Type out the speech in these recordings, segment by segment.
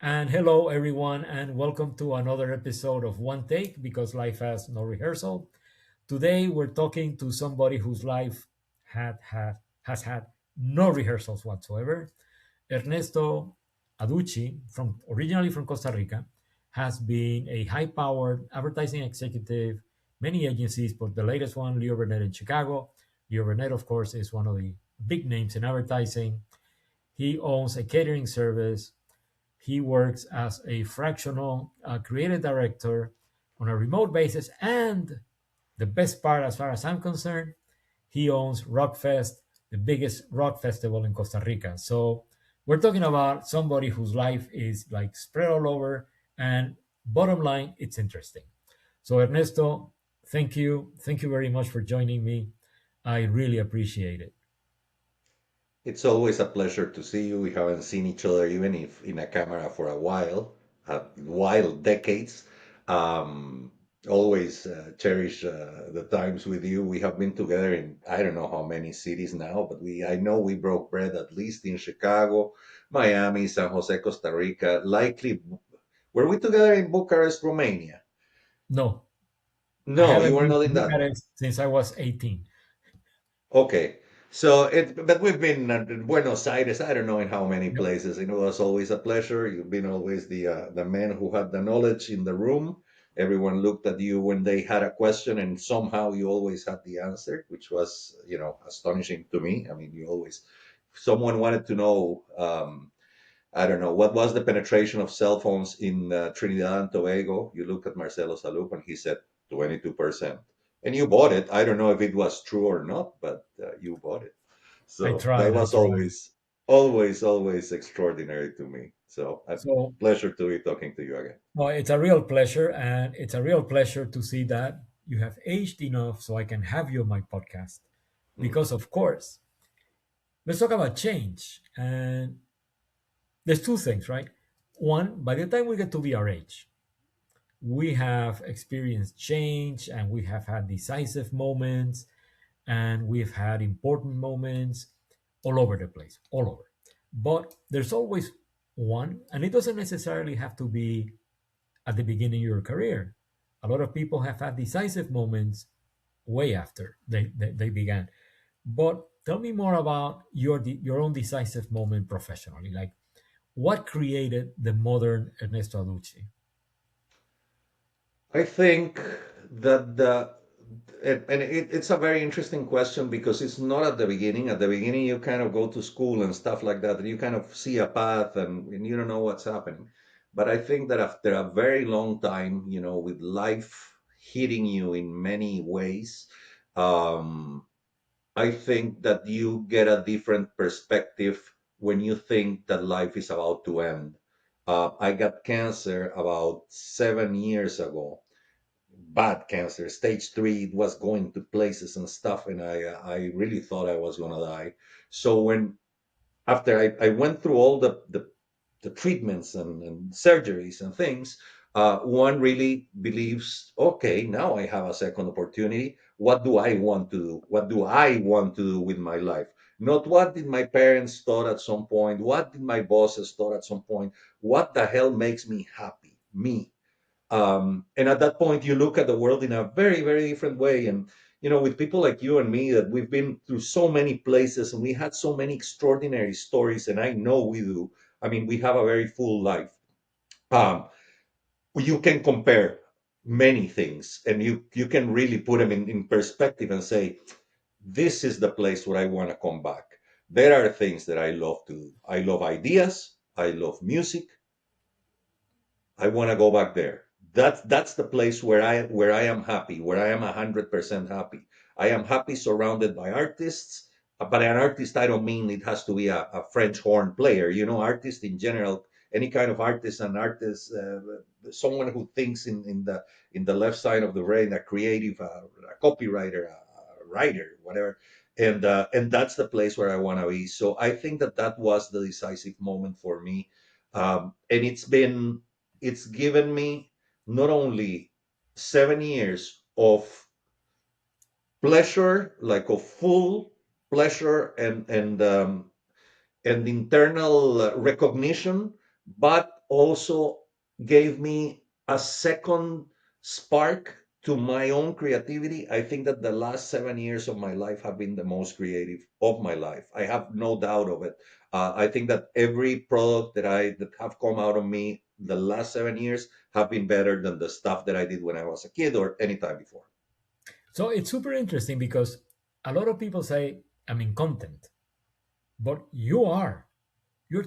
And hello, everyone, and welcome to another episode of One Take because life has no rehearsal. Today, we're talking to somebody whose life has had no rehearsals whatsoever. Ernesto Adduci, from originally from Costa Rica, has been a high-powered advertising executive, many agencies, but the latest one, Leo Burnett in Chicago. Leo Burnett, of course, is one of the big names in advertising. He owns a catering service. He works as a fractional creative director on a remote basis. And the best part, as far as I'm concerned, he owns Rockfest, the biggest rock festival in Costa Rica. So we're talking about somebody whose life is like spread all over. And bottom line, it's interesting. So, Ernesto, thank you. Thank you very much for joining me. I really appreciate it. It's always a pleasure to see you. We haven't seen each other, even if in a camera, for a while, decades. Um, Always cherish the times with you. We have been together in I don't know how many cities now, but I know we broke bread at least in Chicago, Miami, San Jose, Costa Rica. Likely, were we together in Bucharest, Romania? No, I No, you haven't were been not to in that one. Bucharest since I was 18. Okay. But we've been in Buenos Aires, I don't know in how many Yep. places. It was always a pleasure. You've been always the man who had the knowledge in the room. Everyone looked at you when they had a question, and somehow you always had the answer, which was, astonishing to me. I mean, you always, someone wanted to know, I don't know, what was the penetration of cell phones in Trinidad and Tobago? You looked at Marcelo Salub and he said 22%. And you bought it. I don't know if it was true or not, but you bought it. I So that tried. I was tried. always extraordinary to me. So a So, pleasure to be talking to you again. no, it's a real pleasure, and it's a real pleasure to see that you have aged enough so I can have you on my podcast. Mm. Because, of course, let's talk about change. And there's two things, right? One, by the time we get to be our age, we have experienced change and we have had decisive moments and we've had important moments all over the place, all over. But there's always one, and it doesn't necessarily have to be at the beginning of your career. A lot of people have had decisive moments way after they began. But tell me more about your own decisive moment professionally. Like, what created the modern Ernesto Adduci? I think that it's a very interesting question because it's not at the beginning. At the beginning, you kind of go to school and stuff like that, and you kind of see a path and you don't know what's happening. But I think that after a very long time, with life hitting you in many ways, um, I think that you get a different perspective when you think that life is about to end. I got cancer about 7 years ago, bad cancer, stage three. It was going to places and stuff, and I really thought I was gonna die. So when after I went through all the treatments and surgeries and things, one really believes, okay, now I have a second opportunity. What do I want to do? What do I want to do with my life? Not what did my parents thought at some point, what did my bosses thought at some point, what the hell makes me happy? Me. And at that point, you look at the world in a very, very different way. And, with people like you and me, that we've been through so many places and we had so many extraordinary stories, and I know we do. I mean, we have a very full life. Um, you can compare many things and you can really put them in perspective and say, this is the place where I want to come back. There are things that I love to do. I love ideas. I love music. I want to go back there. That's the place where I am happy, where I am 100% happy. I am happy surrounded by artists, but an artist I don't mean it has to be a French horn player. Artist in general, any kind of artist, an artist, someone who thinks in the left side of the brain, a creative, a copywriter, a writer, whatever. And that's the place where I want to be. So I think that was the decisive moment for me, and it's given me not only 7 years of pleasure, like of full pleasure and internal recognition, but also gave me a second spark to my own creativity. I think that the last 7 years of my life have been the most creative of my life. I have no doubt of it. I think that every product that have come out of me the last 7 years have been better than the stuff that I did when I was a kid or any time before. So it's super interesting because a lot of people say, I'm in content, but you're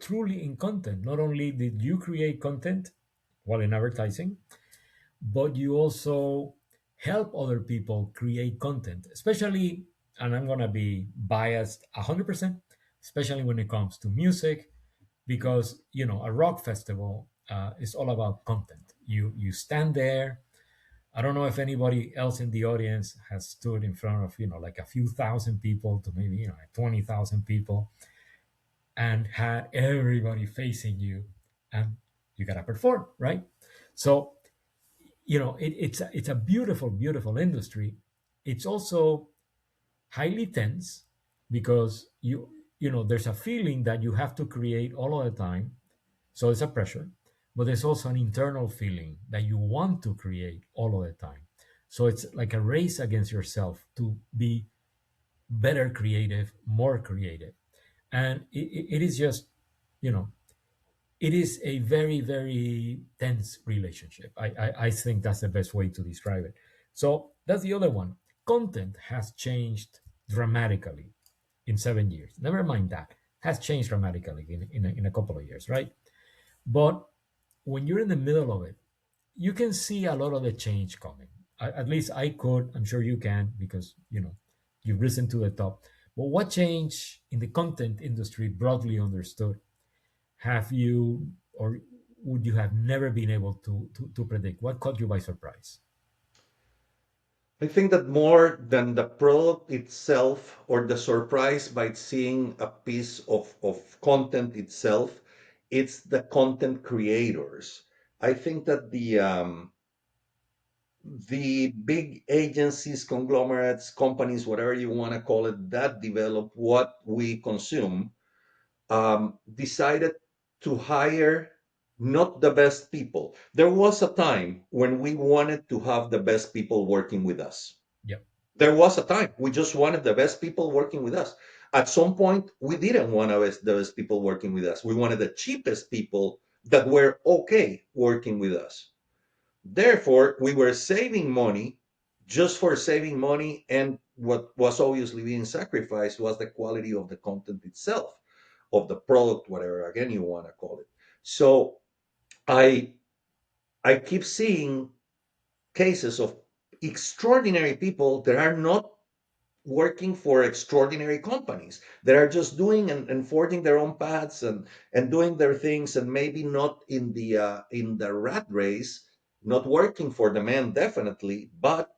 truly in content. Not only did you create content while in advertising, but you also help other people create content, especially, and I'm going to be biased 100%, especially when it comes to music, because, a rock festival is all about content. You stand there. I don't know if anybody else in the audience has stood in front of, like a few thousand people to maybe, 20,000 people and had everybody facing you, and you got to perform, right? So, it's a beautiful, beautiful industry. It's also highly tense because there's a feeling that you have to create all of the time. So it's a pressure, but there's also an internal feeling that you want to create all of the time. So it's like a race against yourself to be better creative, more creative. And it is just, you know, it is a very, very tense relationship. I think that's the best way to describe it. So that's the other one. Content has changed dramatically in 7 years. Never mind that. Has changed dramatically in a couple of years, right? But when you're in the middle of it, you can see a lot of the change coming. At least I could. I'm sure you can because you've risen to the top. But what change in the content industry, broadly understood, have you or would you have never been able to predict? What caught you by surprise? I think that more than the product itself or the surprise by seeing a piece of content itself, it's the content creators. I think that the big agencies, conglomerates, companies, whatever you want to call it, that develop what we consume, decided to hire not the best people. There was a time when we wanted to have the best people working with us. Yep. There was a time we just wanted the best people working with us. At some point, we didn't want the best people working with us. We wanted the cheapest people that were okay working with us. Therefore, we were saving money just for saving money, and what was obviously being sacrificed was the quality of the content itself, of the product, whatever again you want to call it. So I I keep seeing cases of extraordinary people that are not working for extraordinary companies that are just doing and forging their own paths and doing their things and maybe not in the rat race, not working for the man definitely, but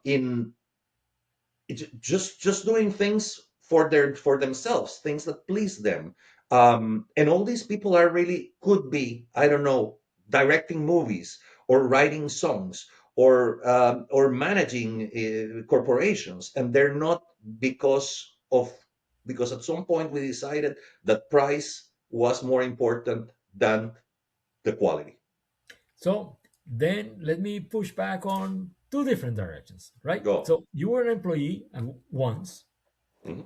in just doing things for themselves, things that please them. And all these people are really could be, I don't know, directing movies or writing songs or managing corporations, and they're not because at some point we decided that price was more important than the quality. So then let me push back on two different directions, right? Go. So you were an employee and once, Mhm.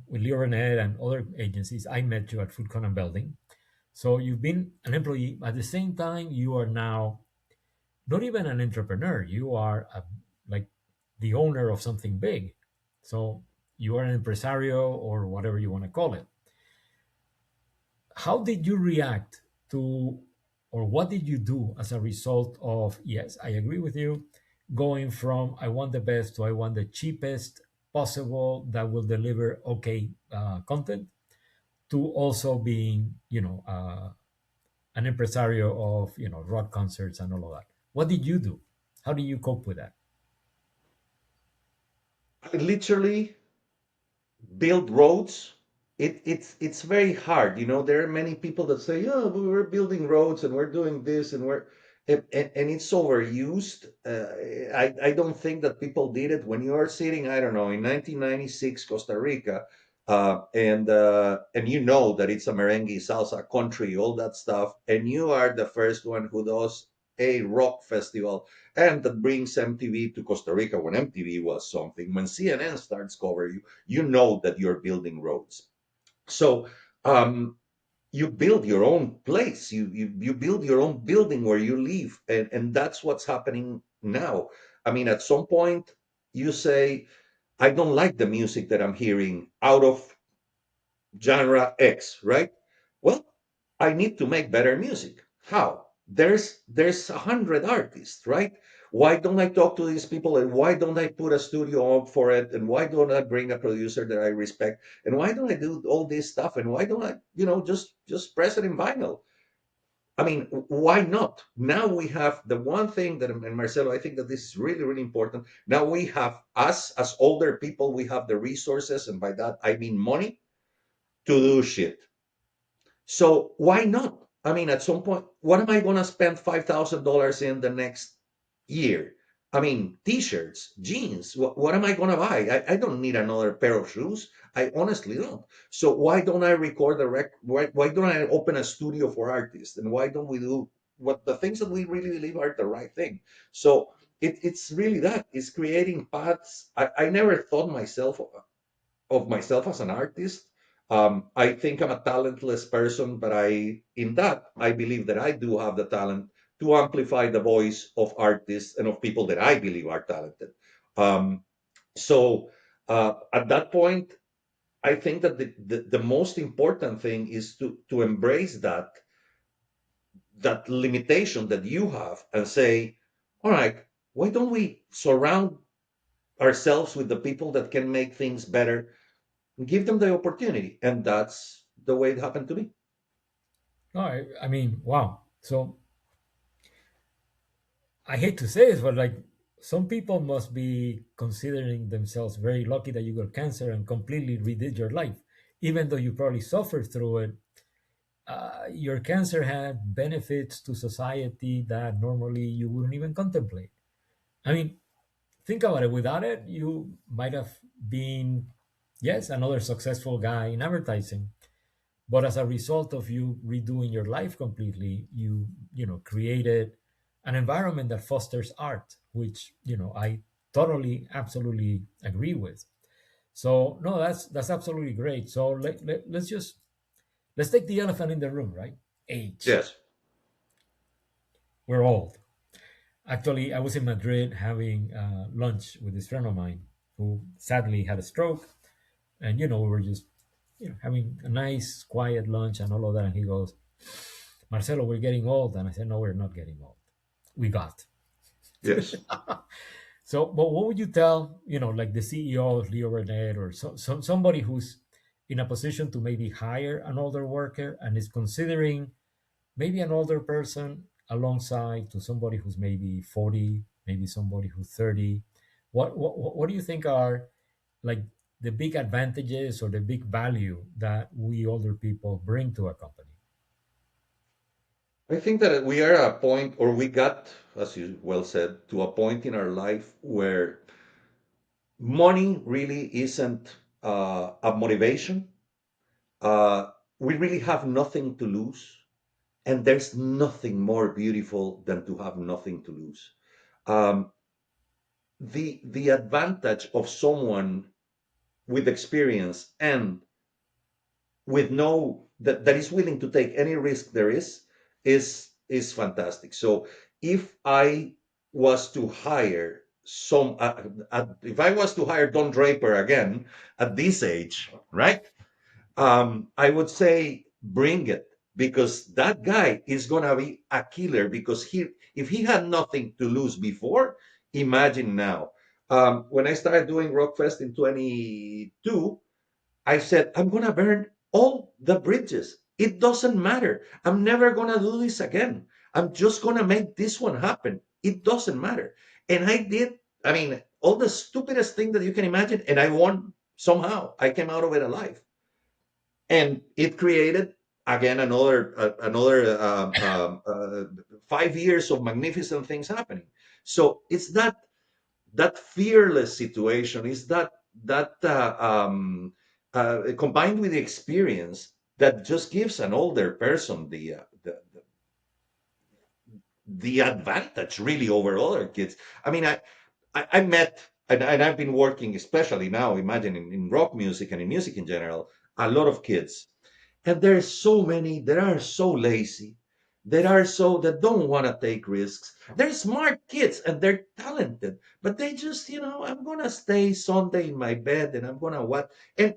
with Leonet and other agencies, I met you at Food and Building. So you've been an employee. At the same time, you are now not even an entrepreneur. You are like the owner of something big. So you are an impresario or whatever you want to call it. How did you react to, or what did you do as a result of, yes, I agree with you, going from I want the best to I want the cheapest possible that will deliver okay content to also being, an impresario of, rock concerts and all of that? What did you do? How do you cope with that? I literally build roads. It's very hard. There are many people that say, "Oh, but we're building roads and we're doing this and and it's overused." I don't think that people did it when you are sitting, I don't know, in 1996 Costa Rica. And you know that it's a merengue, salsa, country, all that stuff, and you are the first one who does a rock festival, and that brings MTV to Costa Rica when MTV was something. When CNN starts covering you, you know that you're building roads. So um, you build your own place. You build your own building where you live, and that's what's happening now. I mean, at some point, you say, I don't like the music that I'm hearing out of genre X, right? Well, I need to make better music. How? There's 100 artists, right? Why don't I talk to these people, and why don't I put a studio up for it, and why don't I bring a producer that I respect, and why don't I do all this stuff, and why don't I, just press it in vinyl? I mean, why not? Now we have the one thing that, and Marcelo, I think that this is really, really important. Now we have us as older people, we have the resources, and by that I mean money, to do shit. So why not? I mean, at some point, what am I going to spend $5,000 in the next year? I mean, t-shirts, jeans. What am I going to buy? I don't need another pair of shoes. I honestly don't. So why don't I record the rec? Why don't I open a studio for artists? And why don't we do what the things that we really believe are the right thing? So it's really that. It's creating paths. I never thought of myself as an artist. I think I'm a talentless person, but in that, I believe that I do have the talent to amplify the voice of artists and of people that I believe are talented. Um, so at that point, I think that the most important thing is to embrace that limitation that you have and say, all right, why don't we surround ourselves with the people that can make things better, give them the opportunity, and that's the way it happened to me. No, I mean, wow. So I hate to say this, but like some people must be considering themselves very lucky that you got cancer and completely redid your life, even though you probably suffered through it. Your cancer had benefits to society that normally you wouldn't even contemplate. I mean, think about it. Without it, you might have been, yes, another successful guy in advertising. But as a result of you redoing your life completely, you created an environment that fosters art, which I totally, absolutely agree with. So no, that's absolutely great. So let's take the elephant in the room, right? Age. Yes. We're old. Actually, I was in Madrid having lunch with this friend of mine who sadly had a stroke, and we were just having a nice quiet lunch and all of that. And he goes, "Marcelo, we're getting old." And I said, "No, we're not getting old. We got." Yes. So, but what would you tell, like the CEO of Leo Burnett, or somebody who's in a position to maybe hire an older worker and is considering maybe an older person alongside to somebody who's maybe 40, maybe somebody who's 30? What do you think are like the big advantages or the big value that we older people bring to a company? I think that we are at a point, or we got, as you well said, to a point in our life where money really isn't a motivation. We really have nothing to lose, and there's nothing more beautiful than to have nothing to lose. Um, the advantage of someone with experience and with no that is willing to take any risk there is fantastic. So if I was to hire if I was to hire Don Draper again at this age, right? I would say bring it, because that guy is gonna be a killer, because if he had nothing to lose before, imagine now. When I started doing Rockfest in 22, I said, I'm going to burn all the bridges. It doesn't matter. I'm never going to do this again. I'm just going to make this one happen. It doesn't matter. And I did, I mean, all the stupidest thing that you can imagine. And I won somehow. I came out of it alive. And it created, again, another 5 years of magnificent things happening. So it's that fearless situation, is that combined with the experience that just gives an older person the advantage really over other kids. I mean, I met, and I've been working, especially now, imagine in rock music and in music in general, a lot of kids. And there's so many that are so lazy, that are so that don't want to take risks. They're smart kids and they're talented, but they just, I'm gonna stay Sunday in my bed and I'm gonna what? And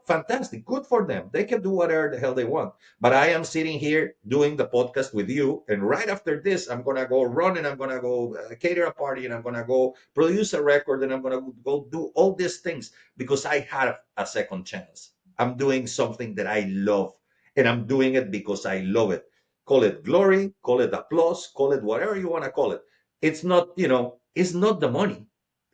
fantastic, good for them. They can do whatever the hell they want. But I am sitting here doing the podcast with you, and right after this, I'm gonna go run and I'm gonna go cater a party and I'm gonna go produce a record and I'm gonna go do all these things because I have a second chance. I'm doing something that I love, and I'm doing it because I love it. Call it glory, call it applause, call it whatever you want to call it. It's not the money.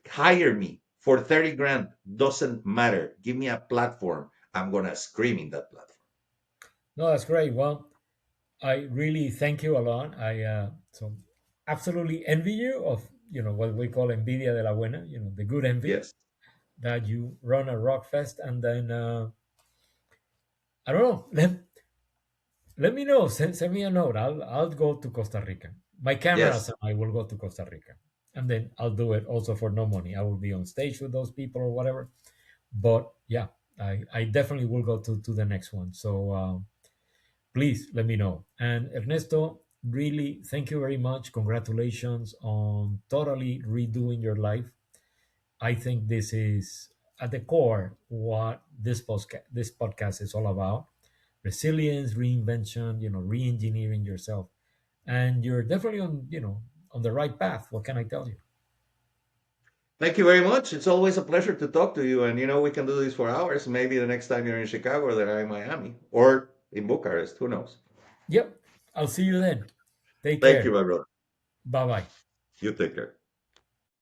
Hire me for 30 grand. Doesn't matter. Give me a platform. I'm going to scream in that platform. No, that's great. Well, I really thank you a lot. I so absolutely envy you of what we call envidia de la buena, the good envy Yes. that you run a rock fest, and then I don't know. Let me know. Send me a note. I'll go to Costa Rica. My cameras Yes. and I will go to Costa Rica, and then I'll do it also for no money. I will be on stage with those people or whatever. But yeah, I definitely will go to the next one. So please let me know. And Ernesto, really, thank you very much. Congratulations on totally redoing your life. I think this is at the core what this podcast is all about: resilience, reinvention, re-engineering yourself, and you're definitely on the right path. What can I tell you? Thank you very much. It's always a pleasure to talk to you. And, we can do this for hours. Maybe the next time you're in Chicago or that I'm in Miami or in Bucharest. Who knows? Yep, I'll see you then. Take Thank you, care. my brother. Bye bye. You take care.